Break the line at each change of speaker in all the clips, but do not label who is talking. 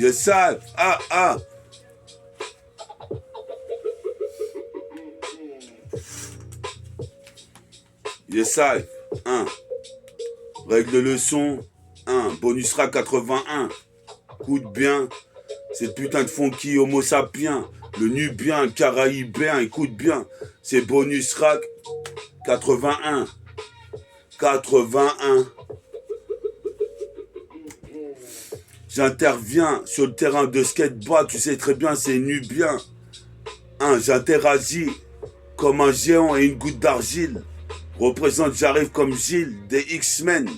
Yes, I. Ah. Yes, I. Règle le son. Bonus rack 81. Écoute bien. C'est putain de funky homo sapiens. Le nubien, le caraïbéen. Écoute bien. C'est bonus rack 81. 81. J'interviens sur le terrain de skateboard. Tu sais très bien, c'est nubien. J'interagis comme un géant et une goutte d'argile. Représente, j'arrive comme Gilles, des X-Men,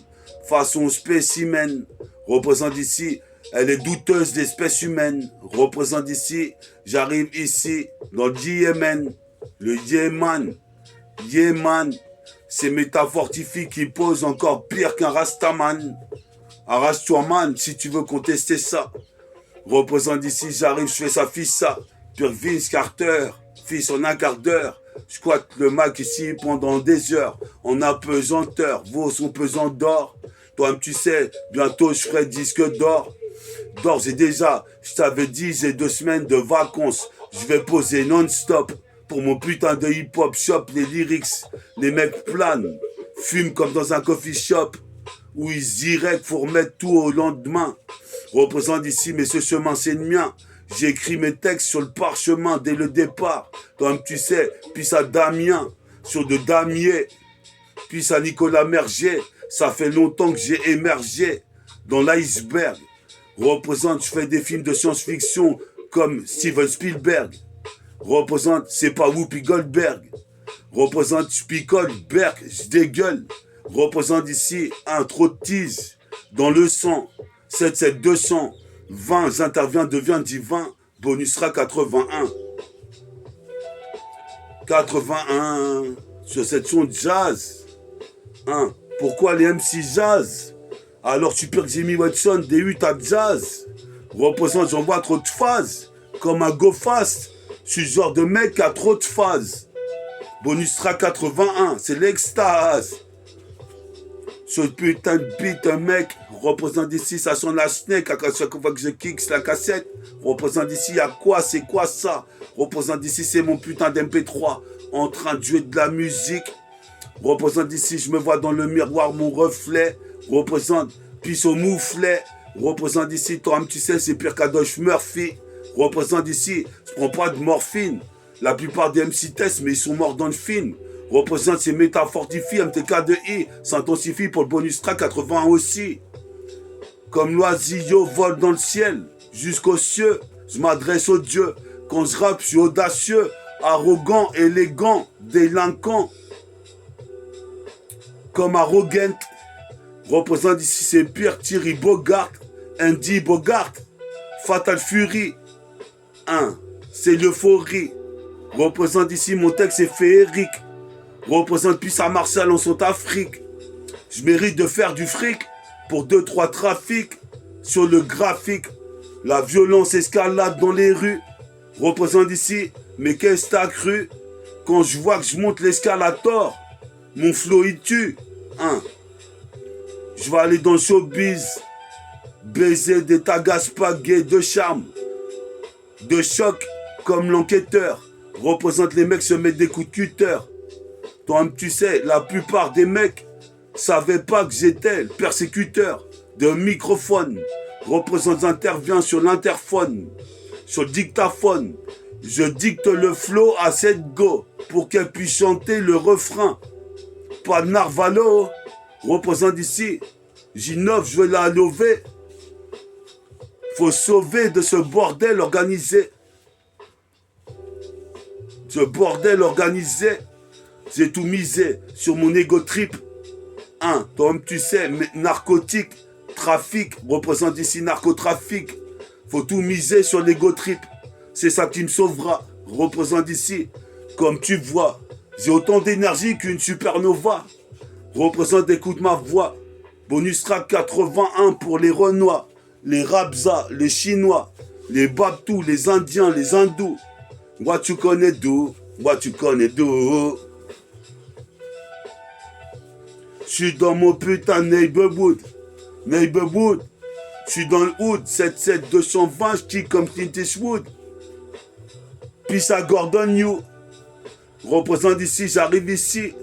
façon spécimen. Représente ici, elle est douteuse d'espèce humaine. Représente ici, j'arrive ici, dans le Yémen. Le Yéman, c'est métafortifique qui pose encore pire qu'un Rastaman. Arrache-toi, man, si tu veux contester ça. Représente ici, j'arrive, je fais sa fille ça. Pire Vince Carter, fils en un quart d'heure. Squatte le Mac ici pendant des heures, en apesanteur, vos sont pesants d'or. Toi-même tu sais, bientôt je ferai disque d'or. D'ores et déjà, je t'avais dit, j'ai 2 semaines de vacances. Je vais poser non-stop pour mon putain de hip-hop shop, les lyrics. Les mecs planent, fument comme dans un coffee shop, où ils se diraient qu'il faut remettre tout au lendemain. Représente ici, mais ce chemin c'est le mien. J'ai écrit mes textes sur le parchemin dès le départ. Toi-même tu sais, puis à Damien, sur de Damier, puis à Nicolas Merger. Ça fait longtemps que j'ai émergé dans l'iceberg. Représente, je fais des films de science-fiction comme Steven Spielberg. Représente, c'est pas Whoopi Goldberg. Représente, je picole, berg, je dégueule. Représente ici un trop de tease dans le sang. 77200. 20, j'interviens, devient divin. Bonus rack 81. 81. Sur cette son jazz. Pourquoi les MC jazz? Alors tu pires que Jimmy Watson, des 8 à jazz. Représente, j'envoie trop de phases. Comme un go fast. Je suis le genre de mec qui a trop de phases. Bonus track 81, c'est l'extase. Ce putain de beat, un mec représente ici, ça sonne la snake à chaque fois que je kicks la cassette. Représente ici, y'a quoi, c'est quoi ça? Représente ici, c'est mon putain d'MP3 en train de jouer de la musique. Représente ici, je me vois dans le miroir, mon reflet. Représente, puis au mouflet. Représente ici, toi-même tu sais, c'est pire qu'Adolphe Murphy. Représente ici, je prends pas de morphine. La plupart des MC testent, mais ils sont morts dans le film. Représente ces métafortifies, MTK2I, s'intensifie pour le bonus track 81 aussi. Comme l'oiseau vole dans le ciel, jusqu'aux cieux, je m'adresse aux dieux. Quand je rappe, je suis audacieux, arrogant, élégant, délinquant. Comme arrogant. Représente ici, c'est pire, Thierry Bogart, Andy Bogart, Fatal Fury. C'est l'euphorie. Représente ici, mon texte est féerique. Représente puis à Marseille en Centrafrique. Je mérite de faire du fric pour 2-3 trafics sur le graphique. La violence escalade dans les rues. Représente ici, mais qu'est-ce que t'as cru? Quand je vois que je monte l'escalator, mon flow il tue. Je vais aller dans le showbiz, baiser des tagaspaguets de charme, de choc comme l'enquêteur. Représente les mecs se mettent des coups de cutter. Toi-même tu sais, la plupart des mecs savaient pas que j'étais le persécuteur de microphone. Représente, j'interviens sur l'interphone, sur le dictaphone. Je dicte le flow à cette go pour qu'elle puisse chanter le refrain. Pas de narvalo. Représente ici, j'innove, je vais la lever. Faut sauver de ce bordel organisé. Ce bordel organisé. J'ai tout misé sur mon ego trip. Toi-même tu sais, narcotique, trafic, représente ici narcotrafic. Faut tout miser sur l'ego trip. C'est ça qui me sauvera. Représente ici, comme tu vois, j'ai autant d'énergie qu'une supernova. Représente, écoute ma voix. Bonus track 81 pour les Renois, les Rabza, les Chinois, les Babtous, les Indiens, les Hindous. What tu connais d'où? What tu connais d'où? Je suis dans mon putain de neighborhood. Neighborhood. Je suis dans le hood, 77220, je kick comme Clint Eastwood. Puis à Gordon New. Représente ici, j'arrive ici.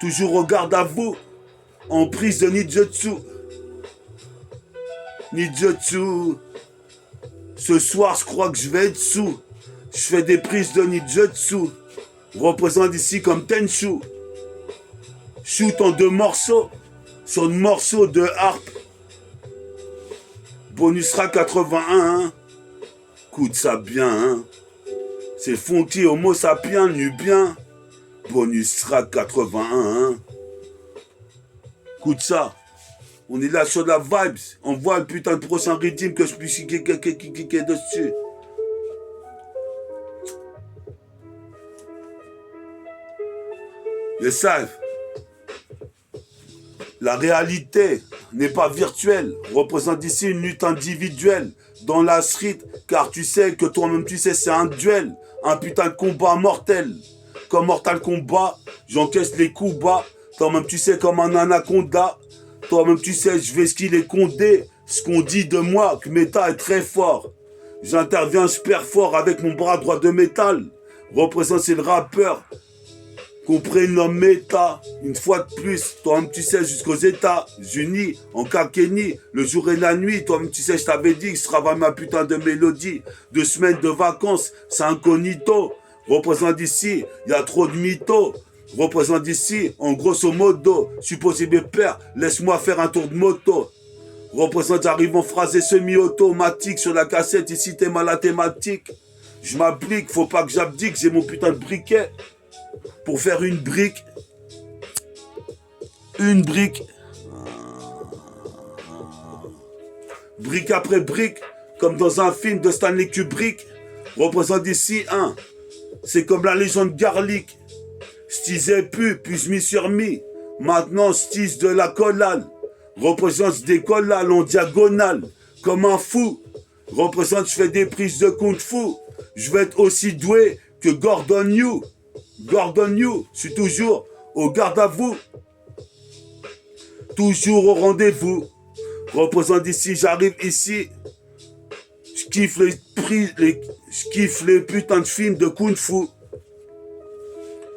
Toujours au garde à vous. En prise de Nijutsu. Nijutsu. Ce soir, je crois que je vais être sous. Je fais des prises de Nijutsu. Représente ici comme Tenchu. Shoot en 2 morceaux. Sur un morceau de harpe. Bonus track 81. Hein. Écoute ça bien. Hein. C'est Funky Homo sapiens nubien. Bonus track 81. Hein. Écoute ça. On est là sur la vibes. On voit le putain de prochain rythme que je puisse kicker dessus. Les savent. La réalité n'est pas virtuelle. Représente ici une lutte individuelle dans la street. Car tu sais que toi-même tu sais c'est un duel. Un putain de combat mortel. Comme Mortal Kombat, j'encaisse les coups bas. Toi-même tu sais comme un anaconda. Toi-même tu sais je vais esquiver Condé. Ce qu'on dit de moi que Méta est très fort. J'interviens super fort avec mon bras droit de métal. Représente c'est le rappeur. Qu'on prénomme Méta, une fois de plus, toi-même tu sais jusqu'aux États-Unis, en Kakeni, le jour et la nuit, toi-même tu sais, je t'avais dit que je travaille ma putain de mélodie, 2 semaines de vacances, c'est incognito, représente ici, il y a trop de mythos, représente ici, en grosso modo, je suis possible père, laisse-moi faire un tour de moto, représente, j'arrive en phrase et semi-automatique, sur la cassette, ici t'es ma thématique, je m'applique, faut pas que j'abdique, j'ai mon putain de briquet, pour faire une brique. Une brique. Brique après brique. Comme dans un film de Stanley Kubrick. Représente ici un. C'est comme la légende Garlic. Stisé puis mis sur mi. Maintenant, stise de la collale. Représente des collales en diagonale. Comme un fou. Représente, je fais des prises de kung fu. Je vais être aussi doué que Gordon New. Gordon New, je suis toujours au garde à vous. Toujours au rendez-vous. Représente ici, j'arrive ici. Je kiffe je kiffe les putains de films de Kung Fu.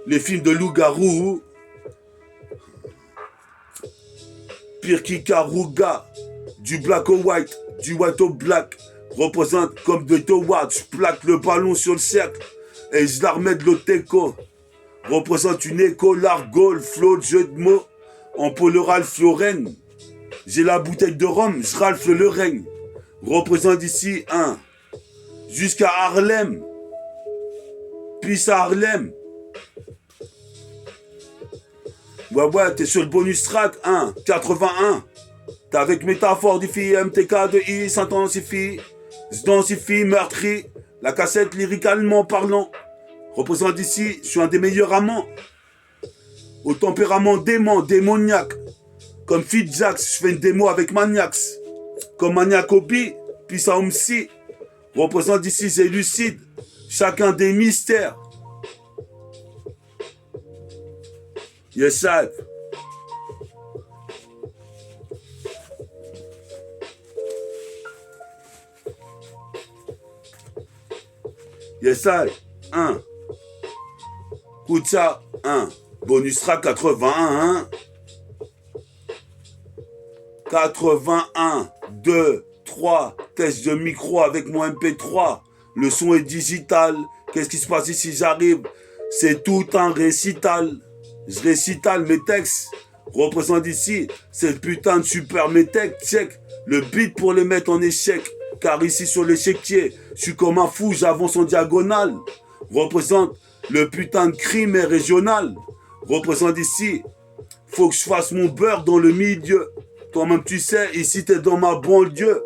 Les films de loup-garou. Pire qu'Ikaruga. Du black au white, du white au black. Représente comme de Toward. Je plaque le ballon sur le cercle. Et je la remets de l'Oteco. Représente une école, l'argol, flow, jeu de mots. En Paul Ralph Lauren. J'ai la bouteille de rhum, je Ralph le règne. Représente ici un. Jusqu'à Harlem. Puis à Harlem. Ouais, t'es sur le bonus track 1, 81. T'es avec métaphore du film, MTK de I, s'intensifie. Se densifie, meurtri. La cassette lyricalement parlant. Représente ici, je suis un des meilleurs amants. Au tempérament dément, démoniaque. Comme Fit Jax, je fais une démo avec Maniax. Comme Maniacobi, puis ça Omsi. Représente ici, c'est lucide. Chacun des mystères. Yes, sir. Yes, sir. 1. Écoute ça, 1. Bonus track 81, hein. 81, 2, 3. Test de micro avec mon MP3. Le son est digital. Qu'est-ce qui se passe ici? J'arrive. C'est tout un récital. Je récitale mes textes. Représente ici. C'est le putain de super métèque. Check. Le beat pour les mettre en échec. Car ici sur l'échiquier, je suis comme un fou, j'avance en diagonale. Représente le putain de crime est régional. Représente ici. Faut que je fasse mon beurre dans le milieu. Toi-même tu sais, ici t'es dans ma banlieue.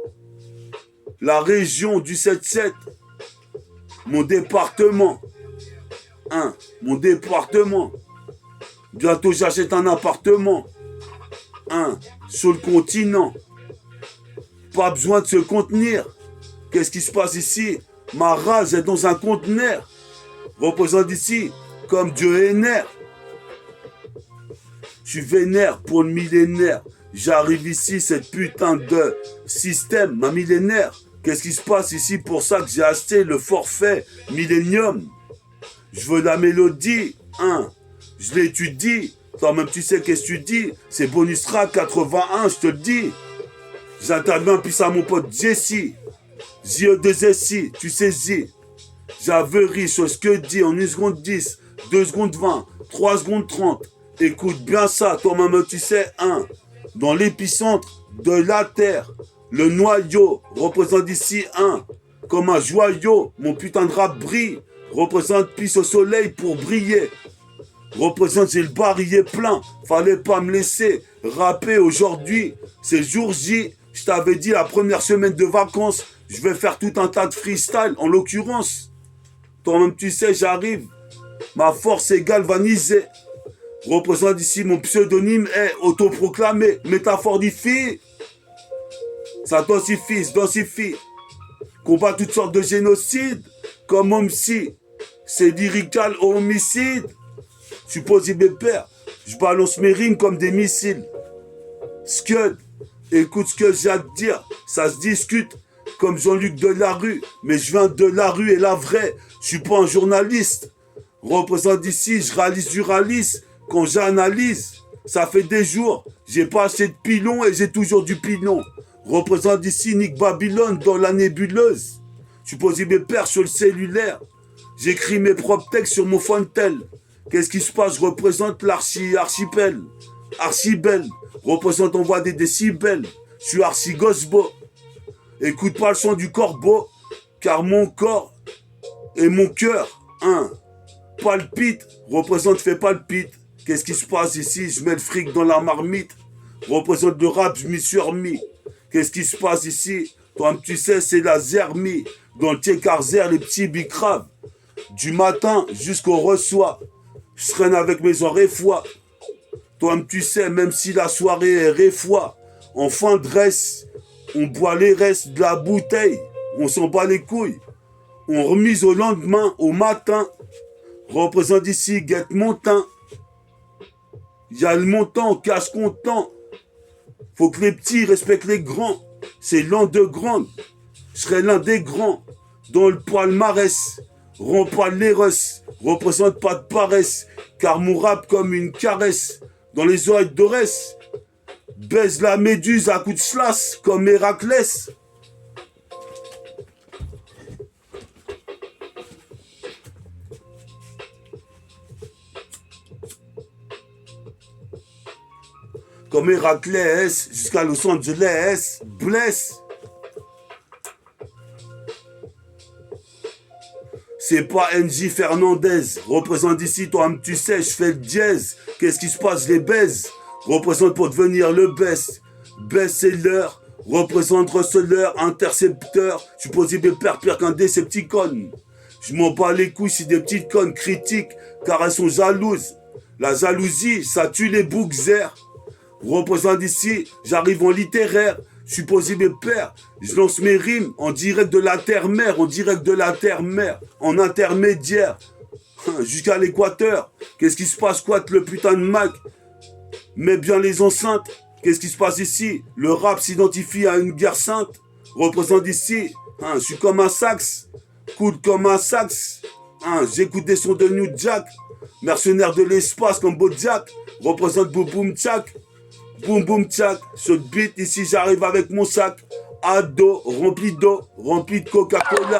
La région du 7-7. Mon département. Mon département. Bientôt j'achète un appartement. Sur le continent. Pas besoin de se contenir. Qu'est-ce qui se passe ici? Ma rage est dans un conteneur. Représente ici comme Dieu est nerf. Je suis vénère pour le millénaire. J'arrive ici, cette putain de système, ma millénaire. Qu'est-ce qui se passe ici? Pour ça que j'ai acheté le forfait Millennium. Je veux la mélodie, hein. Je l'étudie. Toi-même, tu sais qu'est-ce que tu dis. C'est bonus track 81, je te le dis. J'interviens puis ça mon pote Jesse. JE2SI, tu saisis. J'averie sur ce que dit en 1 seconde 10, 2 secondes 20, 3 secondes 30. Écoute bien ça, toi-même, tu sais, hein. Dans l'épicentre de la terre, le noyau représente ici un. Comme un joyau, mon putain de rap brille. Représente pisse au soleil pour briller. Représente, j'ai le barillet plein. Fallait pas me laisser rapper aujourd'hui. C'est jour J. Je t'avais dit la première semaine de vacances, je vais faire tout un tas de freestyle. En l'occurrence, toi-même tu sais, j'arrive. Ma force est galvanisée. Représente ici mon pseudonyme est autoproclamé. Métaphore d'IFI. Ça densifie. Combat toutes sortes de génocides. Comme homicide. C'est lyrical au homicide. Je suis posé père. Je balance mes rimes comme des missiles. Scud. Écoute ce que j'ai à te dire. Ça se discute. Comme Jean-Luc Delarue. Mais je viens de la rue et la vraie. Je suis pas un journaliste. Représente ici. Je réalise du ralice. Quand j'analyse, ça fait des jours, j'ai pas assez de pilon et j'ai toujours du pilon. Représente ici Nick Babylone dans la nébuleuse. Je suis posé mes pères sur le cellulaire. J'écris mes propres textes sur mon fontel. Qu'est-ce qui se passe? Je représente l'archipel. Archibel. Représente, on voit des décibels. Je suis archigosbo. Écoute pas le son du corbeau, car mon corps et mon cœur, palpite. Représente, fait palpite. Qu'est-ce qui se passe ici? Je mets le fric dans la marmite. Représente le rap, je m'y suis remis. Qu'est-ce qui se passe ici? Toi, tu sais, c'est la zermie. Dans le Tiekarzer, les petits bicraves. Du matin jusqu'au reçoit. Je traîne avec mes oreilles foi. Toi, tu sais, même si la soirée est réfoie. En fin de reste, on boit les restes de la bouteille. On s'en bat les couilles. On remise au lendemain, au matin. Représente ici, guette montin. Il y a le montant, cache content. Faut que les petits respectent les grands. C'est l'an de grande. Je serai l'un des grands. Dans le palmarès. Rends pas les russes. Représente pas de paresse. Car mon rap comme une caresse. Dans les oreilles d'Orès. Baise la méduse à coups de slash. Comme Héraclès. Comme Héraclès, jusqu'à Los Angeles, blesse. C'est pas NJ Fernandez. Représente ici, toi, tu sais, je fais le dièse. Qu'est-ce qui se passe, je les baise. Représente pour devenir le best. Best-seller. Représente receleur, intercepteur. Je suis possible pire qu'un Decepticon. Je m'en bats les couilles si des petites connes critiquent, car elles sont jalouses. La jalousie, ça tue les bookzers. Représente ici, j'arrive en littéraire, je suis posé mes pères, je lance mes rimes en direct de la terre-mère, en intermédiaire, jusqu'à l'équateur. Qu'est-ce qui se passe, quoi, le putain de Mac? Mets bien les enceintes. Qu'est-ce qui se passe ici? Le rap s'identifie à une guerre sainte. Représente ici, je suis comme un sax, coude comme un sax. J'écoute des sons de New Jack, mercenaire de l'espace comme Bojack. Représente Boum Boum Tchak. Boum boum tchak, ce beat ici j'arrive avec mon sac à dos, rempli de Coca-Cola,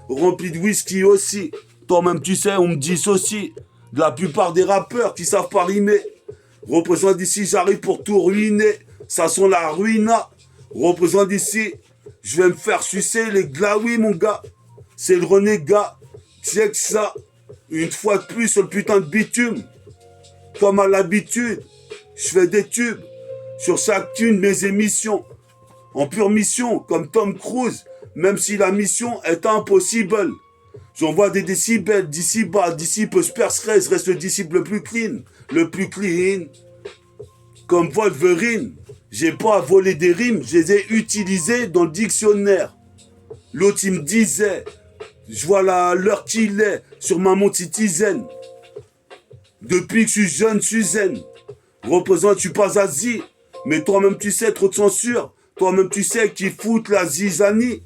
rempli de whisky aussi. Toi-même tu sais, on me dissocie de la plupart des rappeurs qui savent pas rimer. Représente ici, j'arrive pour tout ruiner, ça sent la ruina. Représente ici, je vais me faire sucer les glaouis mon gars. C'est le renégat, check ça, une fois de plus sur le putain de bitume. Comme à l'habitude, je fais des tubes. Sur chacune de mes émissions, en pure mission, comme Tom Cruise, même si la mission est impossible. J'envoie des décibels d'ici bas, disciple Sperserez reste le disciple le plus clean. Comme Wolverine, j'ai pas à voler des rimes, je les ai utilisées dans le dictionnaire. L'autre il me disait, je vois l'heure qu'il est sur ma montre citizen. Depuis que je suis jeune, je suis zen. Représente, je suis pas Asie. Mais toi-même, tu sais, trop de censure. Toi-même, tu sais qui fout la zizanie.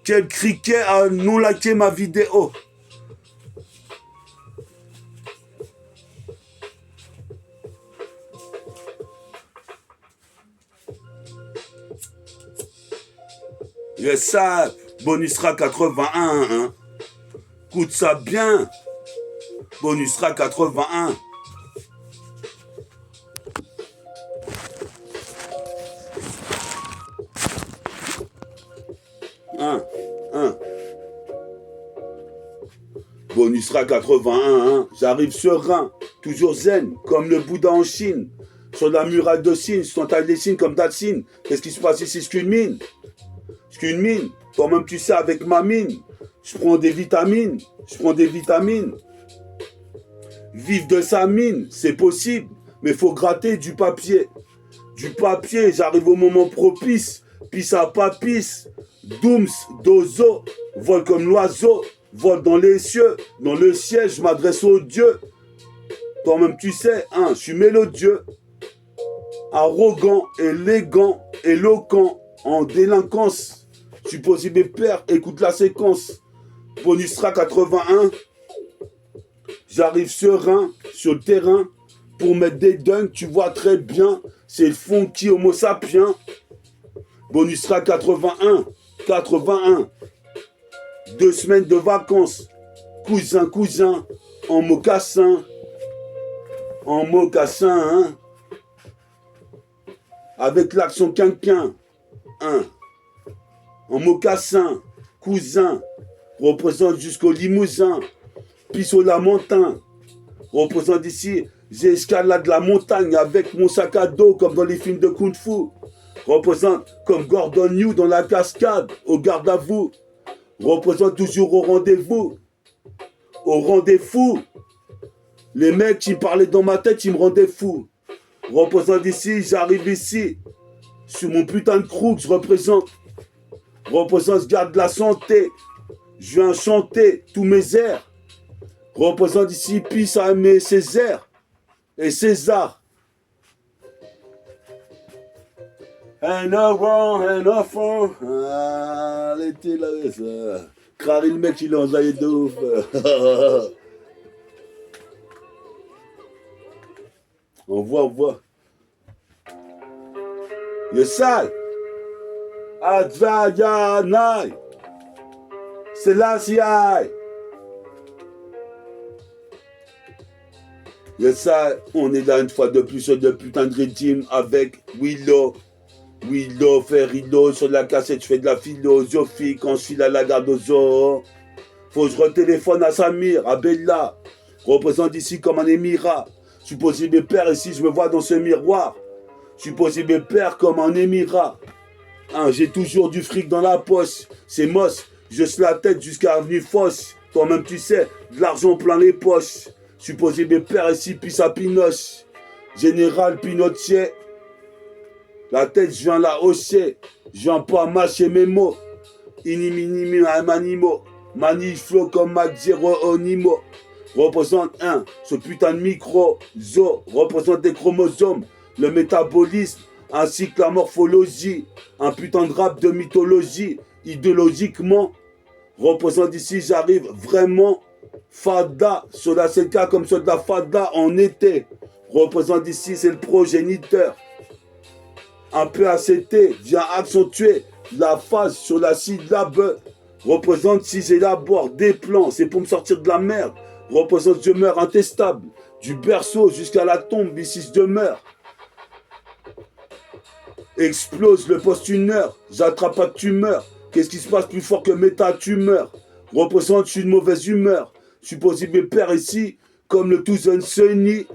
Quel criquet a non liké ma vidéo. Yes, ça, Bonusra 81, hein. Écoute ça bien. Bonusra 81. Bonusra 81, hein. J'arrive serein, toujours zen, comme le Bouddha en Chine. Sur la muraille de Chine, sur ton taille des signes comme Datsin. Qu'est-ce qui se passe ici? C'est qu'une mine. C'est qu'une mine. Toi-même, tu sais, avec ma mine, je prends des vitamines. Je prends des vitamines. Vivre de sa mine, c'est possible, mais il faut gratter du papier. Du papier, j'arrive au moment propice. Pisse à papis. Dooms, dozo, vole comme l'oiseau. Vole dans les cieux, dans le ciel, je m'adresse au Dieu. Toi-même, tu sais, hein, je suis mélodieux. Arrogant, élégant, éloquent, en délinquance. Supposé mes pères, écoute la séquence. Bonusra 81. J'arrive serein sur le terrain pour mettre des dunks, tu vois très bien. C'est le funky homo sapiens. Bonusra 81. 81. 2 semaines de vacances. Cousin, en mocassin. En mocassin, hein. Avec l'accent quinquin. Hein. En mocassin. Cousin. Représente jusqu'au Limousin. Pisse au Lamentin. Représente ici. J'escalade la montagne avec mon sac à dos comme dans les films de Kung Fu. Représente comme Gordon Liu dans la cascade. Au garde à vous. Représente toujours au rendez-vous. Au rendez-vous. Les mecs qui parlaient dans ma tête, ils me rendaient fou. Représente ici, j'arrive ici. Sur mon putain de crook, je représente. Représente, je garde la santé. Je viens chanter tous mes airs. Représente ici, pisse à aimer Césaire et César. Un avant, un enfant. Ah, l'été là, ça. Crari le mec, il est enjaillé de ouf. On voit. Yesai. Advayanai. Selassie. Yesai, on est là une fois de plus sur de putain de rythme avec Willow. Willow, Ferrilo, sur la cassette, je fais de la philosophie quand je file à la garde aux zoo. Faut que je retéléphone à Samir, à Bella. Représente ici comme un émirat. Supposé mes pères ici, je me vois dans ce miroir. Supposé mes pères comme un émirat. Hein, j'ai toujours du fric dans la poche. C'est moche, je se la tête jusqu'à Avenue Fosse. Toi-même tu sais, de l'argent plein les poches. Supposé mes pères ici, puis ça pinoche. Général Pinochet. La tête, je viens la hocher. Je viens pas mâcher mes mots. Iniminimi manimo. Maniflo comme Magzero Onimo. Représente un. Ce putain de micro. Zo. Représente des chromosomes. Le métabolisme. Ainsi que la morphologie. Un putain de rap de mythologie. Idéologiquement. Représente ici, j'arrive vraiment. Fada. Sur la CK comme sur de la Fada en été. Représente ici, c'est le progéniteur. Un peu ACT vient accentuer la phase sur la syllabe. Représente si j'élabore des plans, c'est pour me sortir de la merde. Représente je meurs intestable. Du berceau jusqu'à la tombe, ici je demeure. Explose le post-une-heure, j'attrape pas de tumeur. Qu'est-ce qui se passe plus fort que méta-tumeur? Représente je suis de mauvaise humeur. Supposé mes pères ici, comme le Tuzen Sunny.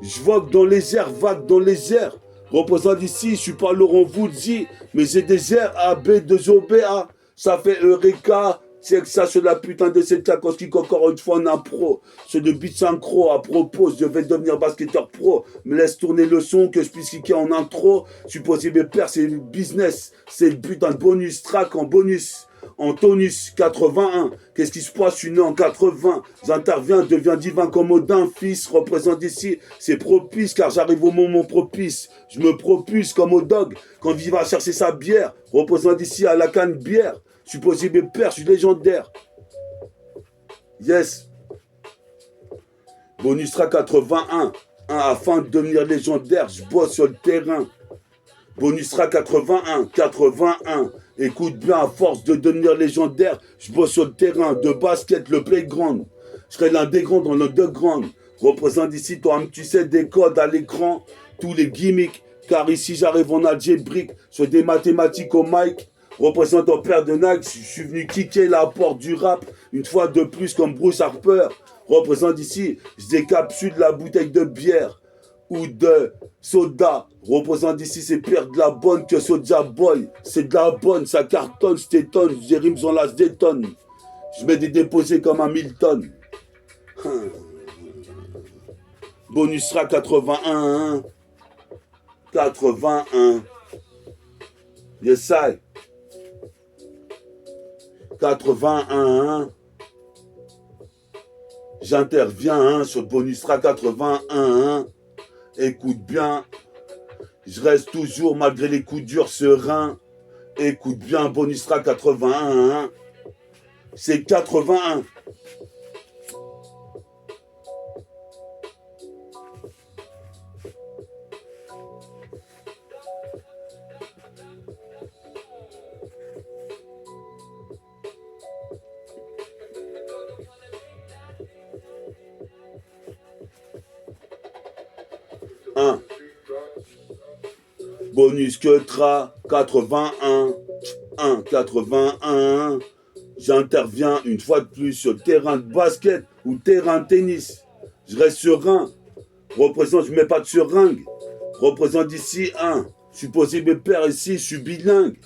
Je vogue dans les airs, vague dans les airs. Représente ici, je suis pas Laurent Voulzy, mais j'ai des airs AB2OBA. Ça fait Eureka. C'est que ça sur la putain de cette Tchaikovsky encore une fois en impro. C'est de beat synchro. À propos, je vais devenir basketteur pro. Me laisse tourner le son que je puisse kicker en intro. Supposé mes pères, c'est le business. C'est le putain de bonus track en bonus. Antonis, 81. Qu'est-ce qui se passe? Je suis né en 80. J'interviens, deviens divin comme Odin, fils. Représente ici, c'est propice car j'arrive au moment propice. Je me propulse comme au dog quand il va chercher sa bière. Représente ici à la canne bière. Je suis possible père, je suis légendaire. Yes. Bonus track 81. Afin de devenir légendaire, je bosse sur le terrain. Bonus track 81. Écoute bien, à force de devenir légendaire, je bosse sur le terrain de basket, le playground. Je serai l'un des grands dans le underground. Représente ici, toi-même, tu sais, des codes à l'écran, tous les gimmicks. Car ici, j'arrive en algébrique, sur des mathématiques au mic. Représente un père de Nike, je suis venu kicker la porte du rap, une fois de plus comme Bruce Harper. Représente ici, je décapsule la bouteille de bière ou de soda. Représente ici, c'est pire de la bonne que Soulja Boy. C'est de la bonne, ça cartonne, je t'étonne, j'ai rimes on la détonne. Je mets des déposés comme un Milton. Bonus track 81. 81. Yes, I. 81. J'interviens sur le bonus track 81. Écoute bien. Je reste toujours, malgré les coups durs, serein. Écoute bien, bonus track 81. C'est 81. Bonus que tra 81. 81. J'interviens une fois de plus sur le terrain de basket ou terrain de tennis. Je reste serein. Représente, je mets pas de seringue. Représente ici un. Supposé mes pères ici, je suis bilingue.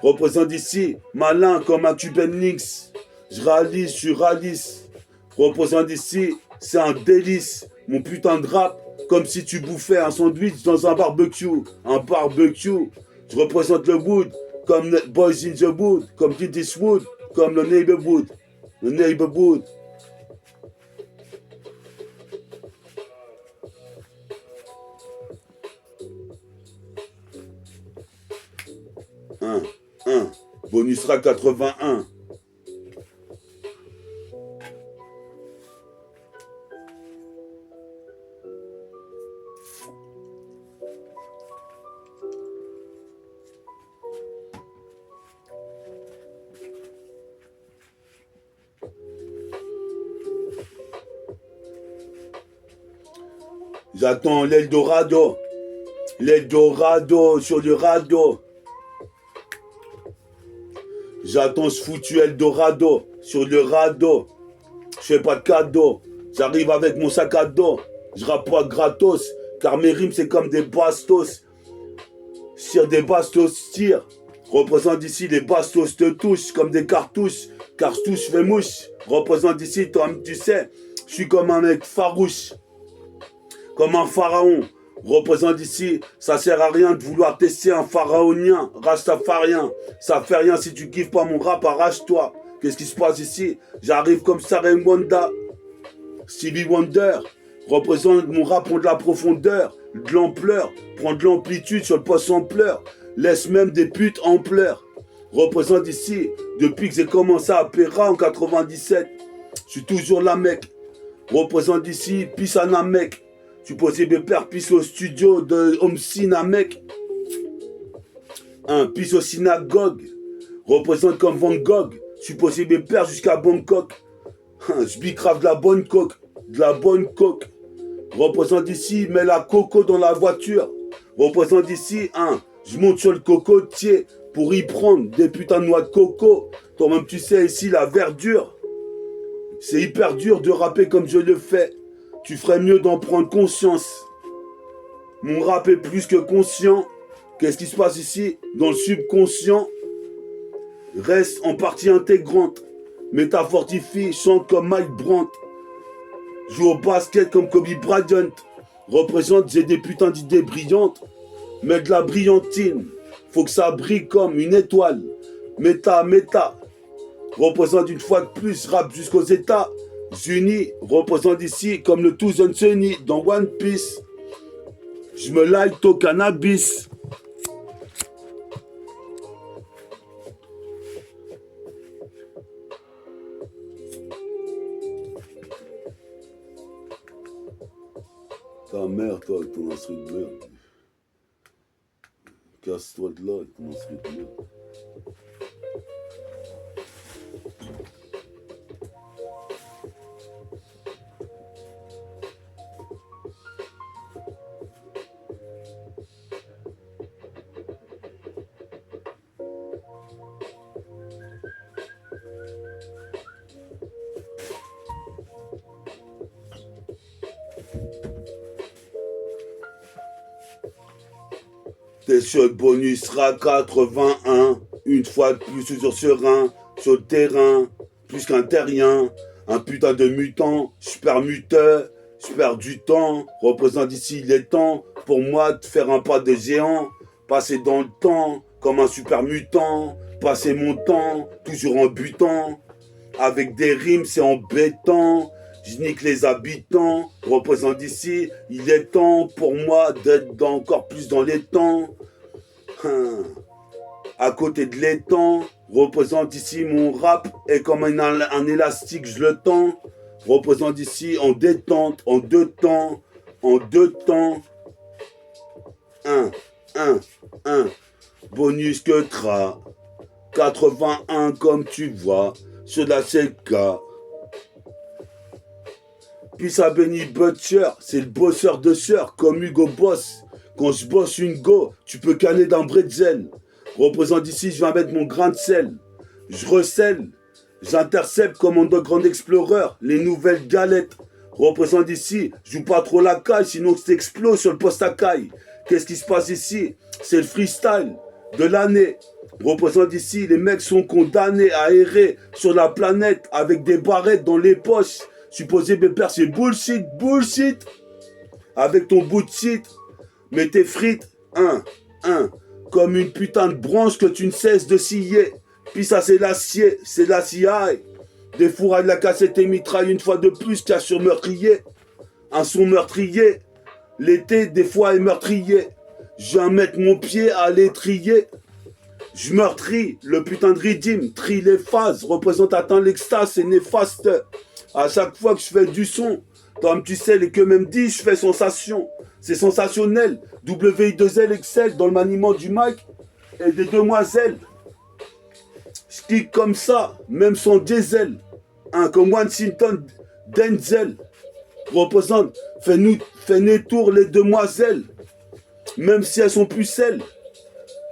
Représente ici, malin comme un Cuban Links. Je ralise, je suis ralice. Représente ici, c'est un délice. Mon putain de rap, comme si tu bouffais un sandwich dans un barbecue. Un barbecue. Je représente le wood, comme the Boys in the Wood, comme Clint Eastwood, comme le Neighborhood. Le Neighborhood. Bonus track 81. J'attends l'Eldorado. L'Eldorado sur le radeau. J'attends ce foutu Eldorado sur le radeau. Je fais pas de cadeau. J'arrive avec mon sac à dos. Je rappe pas gratos. Car mes rimes c'est comme des bastos. Sur des bastos tire. Représente ici les bastos te touchent comme des cartouches. Car je touche fais mouche. Représente ici toi tu sais. Je suis comme un mec farouche. Comme un pharaon. Représente ici, ça sert à rien de vouloir tester un pharaonien, rastafarien. Ça fait rien si tu kiffes pas mon rap, arrache-toi. Qu'est-ce qui se passe ici? J'arrive comme Sarah Wanda, Stevie Wonder. Représente mon rap pour de la profondeur, de l'ampleur. Prends de l'amplitude sur le poste en pleurs. Laisse même des putes en pleurs. Représente ici, depuis que j'ai commencé à Péra en 97. Je suis toujours la mec. Représente ici, pisse à Namek. Tu posais mes pères, pisse au studio de Homsina, mec. Pisse au synagogue. Représente comme Van Gogh. Tu posais mes pères jusqu'à Bangkok. Je bicrave de la bonne coque. De la bonne coque. Représente ici, mets la coco dans la voiture. Représente ici, je monte sur le cocotier pour y prendre des putains de noix de coco. Toi-même, tu sais, ici, la verdure. C'est hyper dur de rapper comme je le fais. Tu ferais mieux d'en prendre conscience. Mon rap est plus que conscient. Qu'est-ce qui se passe ici? Dans le subconscient, reste en partie intégrante. Métafortifie, chante comme Mike Brandt. Joue au basket comme Kobe Bryant. Représente, j'ai des putains d'idées brillantes. Mets de la brillantine. Faut que ça brille comme une étoile. Méta, représente une fois de plus rap jusqu'aux États-Unis, représente ici comme le Touzon Sunny dans One Piece. Je me like au cannabis. Ta mère, toi, avec ton instru de merde. Casse-toi de là avec ton instru de merde. T'es sur le bonus RA 81, une fois de plus toujours serein, sur le terrain, plus qu'un terrien, un putain de mutant, super muteur, super du temps, représente ici les temps, pour moi de faire un pas de géant, passer dans le temps, comme un super mutant, passer mon temps, toujours en butant, avec des rimes c'est embêtant, je nique les habitants, représente ici, il est temps pour moi d'être encore plus dans les temps. À côté de l'étang, représente ici mon rap, et comme un élastique je le tends, représente ici en détente, en deux temps, en deux temps. Un, bonus que tra, 81 comme tu vois, sur la CK. Puis ça bénit Butcher, c'est le bosseur de sœur, comme Hugo Boss. Quand je bosse une go, tu peux caler d'un bretzel. Représente ici, je vais mettre mon grain de sel. Je recèle, j'intercepte comme en Grand Explorer, les nouvelles galettes. Représente ici, joue pas trop la caille, sinon tu t'exploses sur le poste à caille. Qu'est-ce qui se passe ici? C'est le freestyle de l'année. Représente ici, les mecs sont condamnés à errer sur la planète avec des barrettes dans les poches. Supposé pépère, c'est bullshit, bullshit. Avec ton bout de shit, mets tes frites, comme une putain de branche que tu ne cesses de scier. Puis ça c'est l'acier, c'est l'acier. Des fourrailles de la cassette et mitraille une fois de plus, cache sur meurtrier. Un son meurtrier, l'été des fois est meurtrier. Je viens mettre mon pied à l'étrier. Je meurtris, le putain de rythme, trie les phases, représente atteint l'extase, c'est néfaste. À chaque fois que je fais du son, comme tu sais, les que même dit, je fais sensation. C'est sensationnel. WI2L excelle dans le maniement du mic et des demoiselles. Je kick comme ça, même sans diesel. Comme Washington Denzel. Représente, fais tour les demoiselles. Même si elles sont pucelles.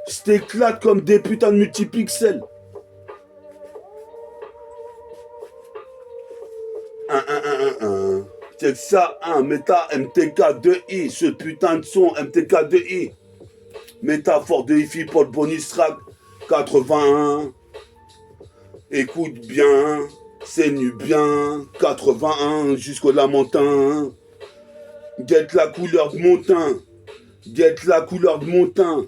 Je t'éclate comme des putains de multipixels. C'est ça, méta MTK2I, ce putain de son MTK2I. Métaphore de hi pour le bonus track 81. Écoute bien, c'est nu bien, 81 jusqu'au lamentin. Guette la couleur de mon teint, guette la couleur de mon teint.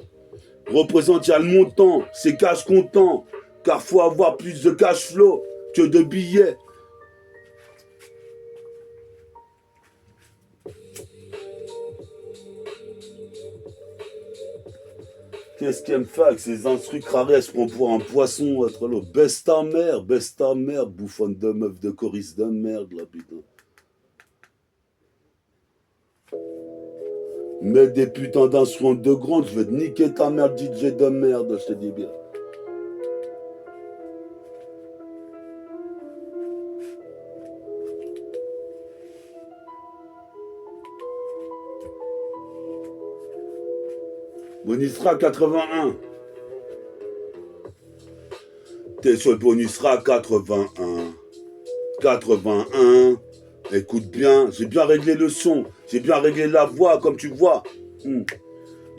Représente y'a le montant, c'est cash content, car faut avoir plus de cash flow que de billets. Qu'est-ce qu'elle me fait avec ces instrus crarés? Elle se prend pour un poisson, être là. Baisse ta mère, bouffonne de meuf de choriste de merde, là, putain. Mets des putains d'instruments de grande, je vais te niquer ta mère, DJ de merde, je te dis bien. Bonusra 81. T'es sur le bonusra 81. 81. Écoute bien, j'ai bien réglé le son. J'ai bien réglé la voix, comme tu vois.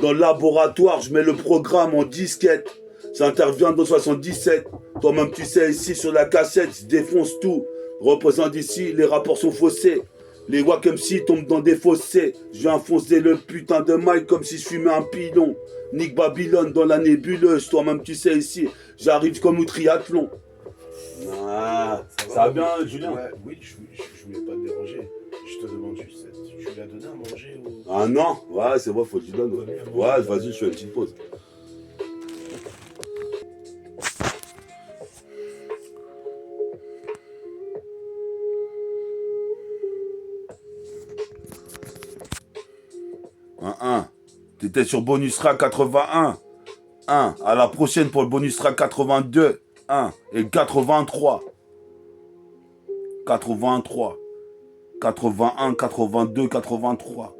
Dans le laboratoire, je mets le programme en disquette. Ça intervient dans 77. Toi-même, tu sais, ici, sur la cassette, je défonce tout. Représente ici, les rapports sont faussés. Les Wack MC tombent dans des fossés. Je vais enfoncer le putain de mic comme si je fumais un pilon. Nick Babylone dans la nébuleuse. Toi-même, tu sais, ici, j'arrive comme au triathlon. Ah, ça va bien, Julien?
Ouais, oui, je voulais pas te déranger. Je te demande juste, tu lui as donné à manger ou...
Ah non, ouais, c'est vrai, faut que tu donnes. Ouais, vas-y, je fais une petite pause. T'étais sur bonus track 81. À la prochaine pour le bonus track 82. Et 83. 81, 82, 83.